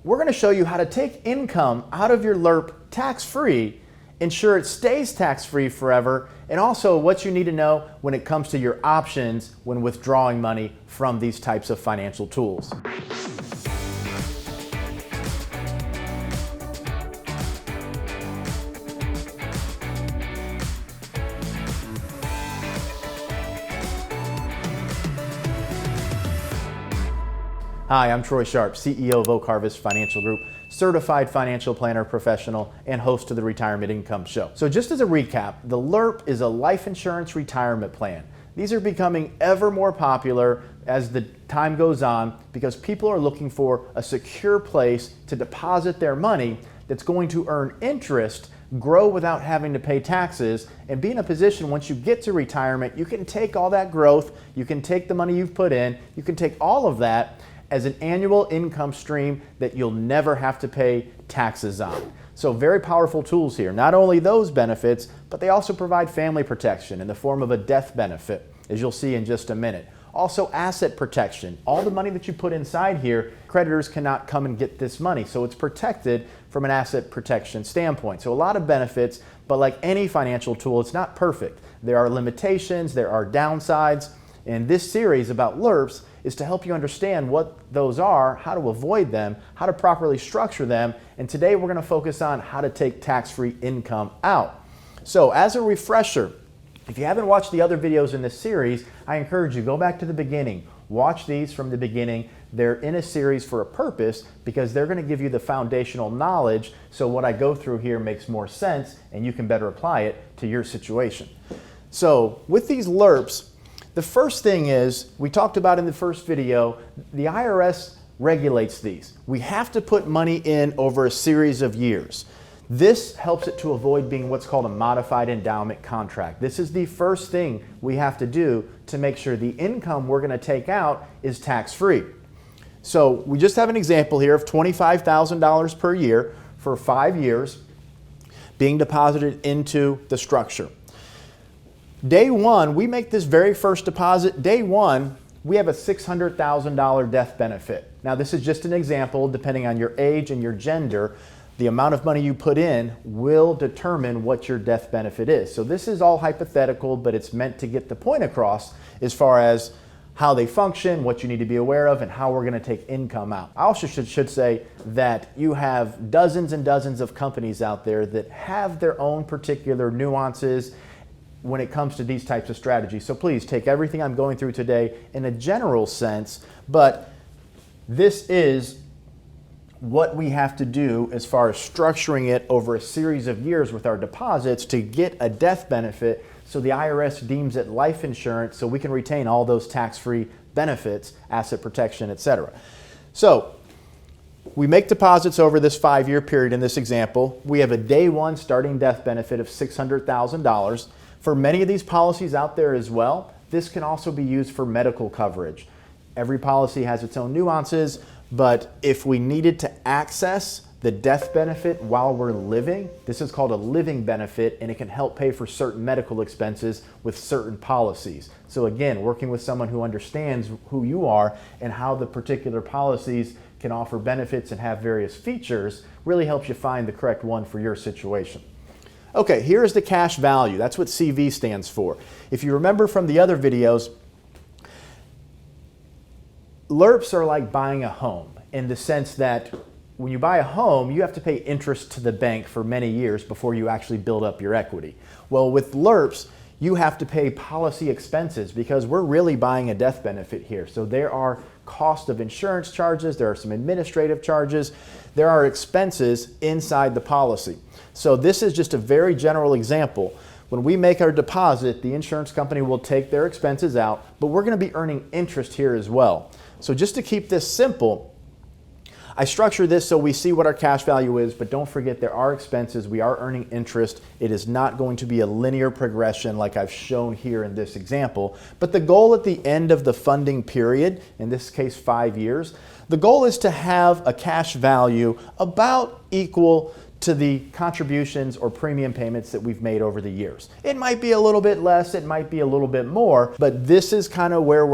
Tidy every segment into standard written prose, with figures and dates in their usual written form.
we're going to show you how to take income out of your LIRP tax-free, ensure it stays tax-free forever, and also what you need to know when it comes to your options when withdrawing money from these types of financial tools. Hi, I'm Troy Sharpe, CEO of Oak Harvest Financial Group, certified financial planner professional, and host of the Retirement Income Show. So just as a recap, the LIRP is a life insurance retirement plan. These are becoming ever more popular as the time goes on because people are looking for a secure place to deposit their money that's going to earn interest, grow without having to pay taxes, and be in a position once you get to retirement, you can take all that growth, you can take the money you've put in, you can take all of that as an annual income stream that you'll never have to pay taxes on. So very powerful tools here. Not only those benefits, but they also provide family protection in the form of a death benefit, as you'll see in just a minute. Also asset protection. All the money that you put inside here, creditors cannot come and get this money. So it's protected from an asset protection standpoint. So a lot of benefits, but like any financial tool, it's not perfect. There are limitations, there are downsides. And this series about LIRPs is to help you understand what those are, how to avoid them, how to properly structure them, and today we're going to focus on how to take tax-free income out. So as a refresher, if you haven't watched the other videos in this series, I encourage you, go back to the beginning. Watch these from the beginning. They're in a series for a purpose because they're going to give you the foundational knowledge so what I go through here makes more sense and you can better apply it to your situation. So with these LIRPs, the first thing is, we talked about in the first video, the IRS regulates these. We have to put money in over a series of years. This helps it to avoid being what's called a modified endowment contract. This is the first thing we have to do to make sure the income we're going to take out is tax-free. So we just have an example here of $25,000 per year for 5 years being deposited into the structure. Day one, we make this very first deposit. Day one, we have a $600,000 death benefit. Now this is just an example. Depending on your age and your gender, the amount of money you put in will determine what your death benefit is. So this is all hypothetical, but it's meant to get the point across as far as how they function, what you need to be aware of, and how we're going to take income out. I also should say that you have dozens and dozens of companies out there that have their own particular nuances when it comes to these types of strategies. So please take everything I'm going through today in a general sense, but this is what we have to do as far as structuring it over a series of years with our deposits to get a death benefit so the IRS deems it life insurance so we can retain all those tax-free benefits, asset protection, etc. So we make deposits over this 5-year period in this example. We have a day one starting death benefit of $600,000. For many of these policies out there as well, this can also be used for medical coverage. Every policy has its own nuances, but if we needed to access the death benefit while we're living, this is called a living benefit, and it can help pay for certain medical expenses with certain policies. So again, working with someone who understands who you are and how the particular policies can offer benefits and have various features really helps you find the correct one for your situation. Okay, here's the cash value. That's what CV stands for. If you remember from the other videos, LIRPs are like buying a home in the sense that when you buy a home, you have to pay interest to the bank for many years before you actually build up your equity. Well, with LIRPs, you have to pay policy expenses because we're really buying a death benefit here. So there are cost of insurance charges, there are some administrative charges, there are expenses inside the policy. So this is just a very general example. When we make our deposit, the insurance company will take their expenses out, but we're going to be earning interest here as well. So just to keep this simple, I structure this so we see what our cash value is, but don't forget there are expenses. We are earning interest. It is not going to be a linear progression like I've shown here in this example. But the goal at the end of the funding period, in this case 5 years, the goal is to have a cash value about equal to the contributions or premium payments that we've made over the years. It might be a little bit less, it might be a little bit more, but this is kind of where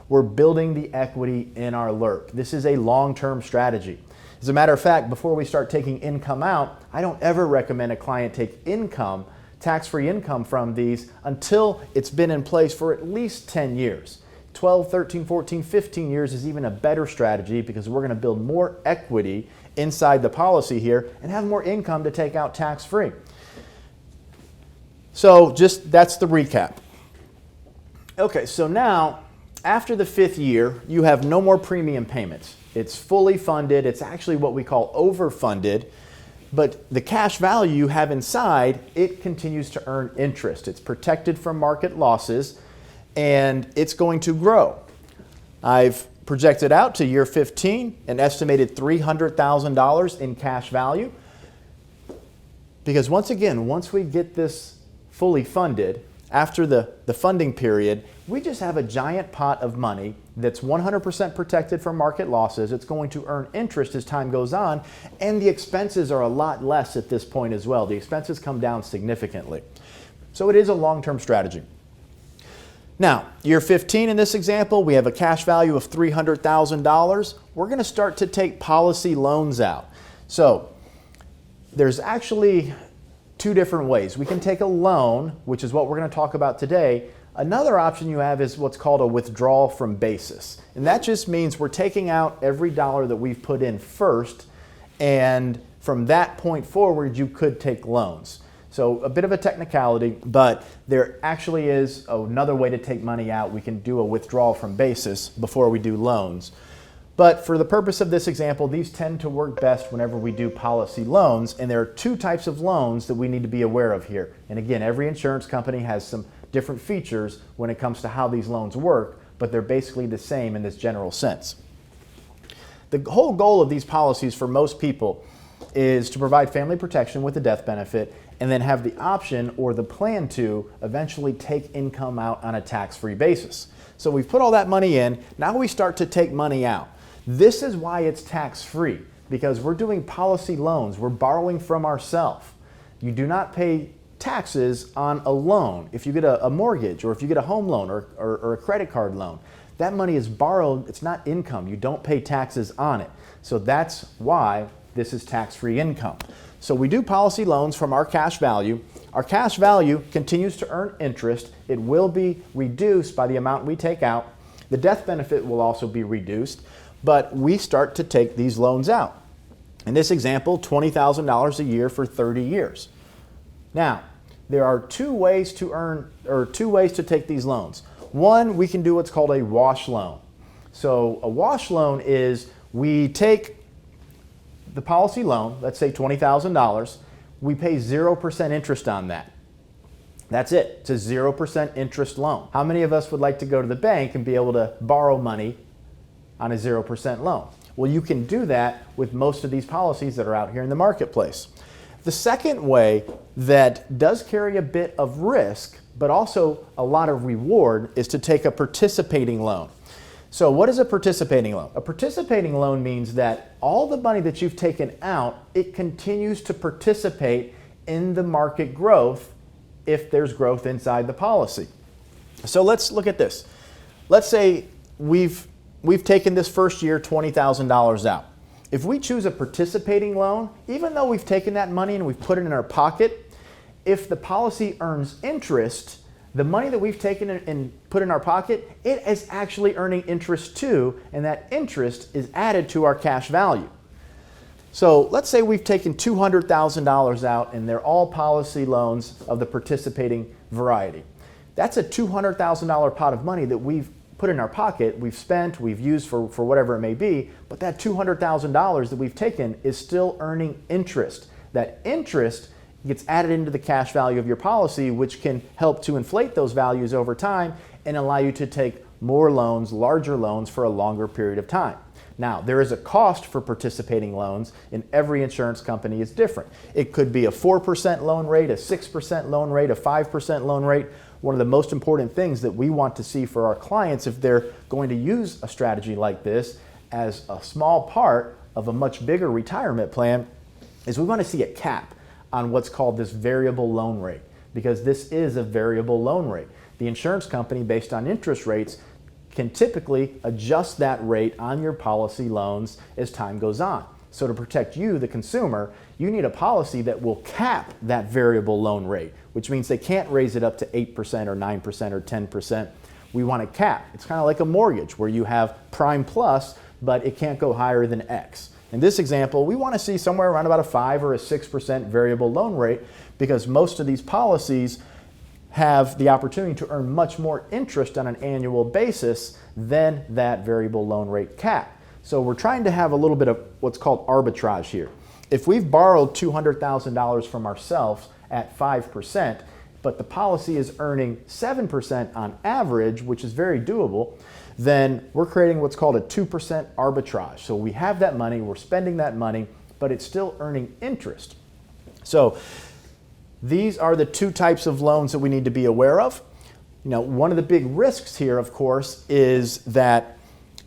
we're building the equity in our LIRP. This is a long-term strategy. As a matter of fact, before we start taking income out, I don't ever recommend a client take income, tax-free income from these until it's been in place for at least 10 years. 12, 13, 14, 15 years is even a better strategy because we're going to build more equity inside the policy here and have more income to take out tax-free. So that's the recap. Okay, so now after the 5th year, you have no more premium payments. It's fully funded. It's actually what we call overfunded. But the cash value you have inside, it continues to earn interest. It's protected from market losses, and it's going to grow. I've projected out to year 15 an estimated $300,000 in cash value. Because once again, once we get this fully funded, after the funding period, we just have a giant pot of money that's 100% protected from market losses. It's going to earn interest as time goes on, and the expenses are a lot less at this point as well. The expenses come down significantly. So it is a long-term strategy. Now, year 15 in this example, we have a cash value of $300,000. We're going to start to take policy loans out. So there's actually 2 different ways. We can take a loan, which is what we're going to talk about today. Another option you have is what's called a withdrawal from basis. And that just means we're taking out every dollar that we've put in first, and from that point forward, you could take loans. So a bit of a technicality, but there actually is another way to take money out. We can do a withdrawal from basis before we do loans. But for the purpose of this example, these tend to work best whenever we do policy loans, and there are 2 types of loans that we need to be aware of here. And again, every insurance company has some different features when it comes to how these loans work, but they're basically the same in this general sense. The whole goal of these policies for most people is to provide family protection with a death benefit and then have the option or the plan to eventually take income out on a tax-free basis. So we've put all that money in, now we start to take money out. This is why it's tax-free, because we're doing policy loans. We're borrowing from ourselves. You do not pay taxes on a loan. If you get a mortgage, or if you get a home loan or a credit card loan, that money is borrowed. It's not income. You don't pay taxes on it. So that's why this is tax-free income. So we do policy loans from our cash value. Our cash value continues to earn interest. It will be reduced by the amount we take out. The death benefit will also be reduced, but we start to take these loans out. In this example, $20,000 a year for 30 years. Now, there are 2 ways to take these loans. One, we can do what's called a wash loan. So a wash loan is we take the policy loan, let's say $20,000, we pay 0% interest on that. That's it. It's a 0% interest loan. How many of us would like to go to the bank and be able to borrow money on a 0% loan? Well, you can do that with most of these policies that are out here in the marketplace. The second way that does carry a bit of risk, but also a lot of reward, is to take a participating loan. So what is a participating loan? A participating loan means that all the money that you've taken out, it continues to participate in the market growth if there's growth inside the policy. So let's look at this. Let's say we've taken this first year $20,000 out. If we choose a participating loan, even though we've taken that money and we've put it in our pocket, if the policy earns interest, the money that we've taken and put in our pocket, it is actually earning interest too, and that interest is added to our cash value. So let's say we've taken $200,000 out and they're all policy loans of the participating variety. That's a $200,000 pot of money that we've put in our pocket, we've spent, we've used for whatever it may be, but that $200,000 that we've taken is still earning interest. That interest gets added into the cash value of your policy, which can help to inflate those values over time and allow you to take more loans, larger loans for a longer period of time. Now, there is a cost for participating loans, and every insurance company is different. It could be a 4% loan rate, a 6% loan rate, a 5% loan rate. One of the most important things that we want to see for our clients if they're going to use a strategy like this as a small part of a much bigger retirement plan is we want to see a cap on what's called this variable loan rate, because this is a variable loan rate. The insurance company, based on interest rates, can typically adjust that rate on your policy loans as time goes on. So to protect you, the consumer, you need a policy that will cap that variable loan rate, which means they can't raise it up to 8% or 9% or 10%. We want a cap. It's kind of like a mortgage where you have prime plus, but it can't go higher than X. In this example, we want to see somewhere around about a 5 or a 6% variable loan rate because most of these policies have the opportunity to earn much more interest on an annual basis than that variable loan rate cap. So we're trying to have a little bit of what's called arbitrage here. If we've borrowed $200,000 from ourselves at 5%, but the policy is earning 7% on average, which is very doable, then we're creating what's called a 2% arbitrage. So we have that money, we're spending that money, but it's still earning interest. So these are the two types of loans that we need to be aware of. One of the big risks here, of course, is that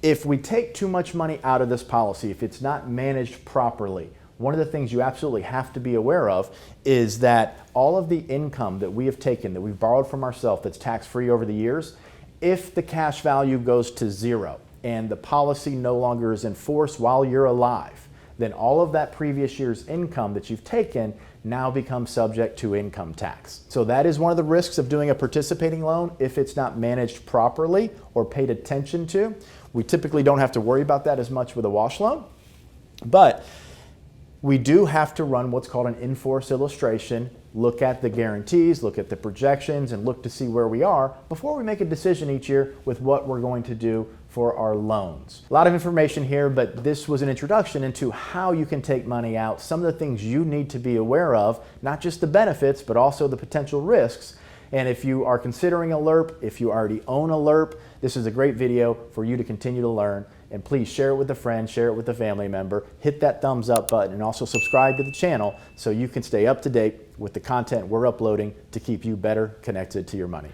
if we take too much money out of this policy, if it's not managed properly, one of the things you absolutely have to be aware of is that all of the income that we have taken, that we've borrowed from ourselves that's tax-free over the years, if the cash value goes to zero and the policy no longer is in force while you're alive, then all of that previous year's income that you've taken now becomes subject to income tax. So that is one of the risks of doing a participating loan if it's not managed properly or paid attention to. We typically don't have to worry about that as much with a wash loan, but we do have to run what's called an in-force illustration, look at the guarantees, look at the projections, and look to see where we are before we make a decision each year with what we're going to do for our loans. A lot of information here, but this was an introduction into how you can take money out, some of the things you need to be aware of, not just the benefits, but also the potential risks. And if you are considering a LIRP, if you already own a LIRP, this is a great video for you to continue to learn. And please share it with a friend, share it with a family member, hit that thumbs up button, and also subscribe to the channel so you can stay up to date with the content we're uploading to keep you better connected to your money.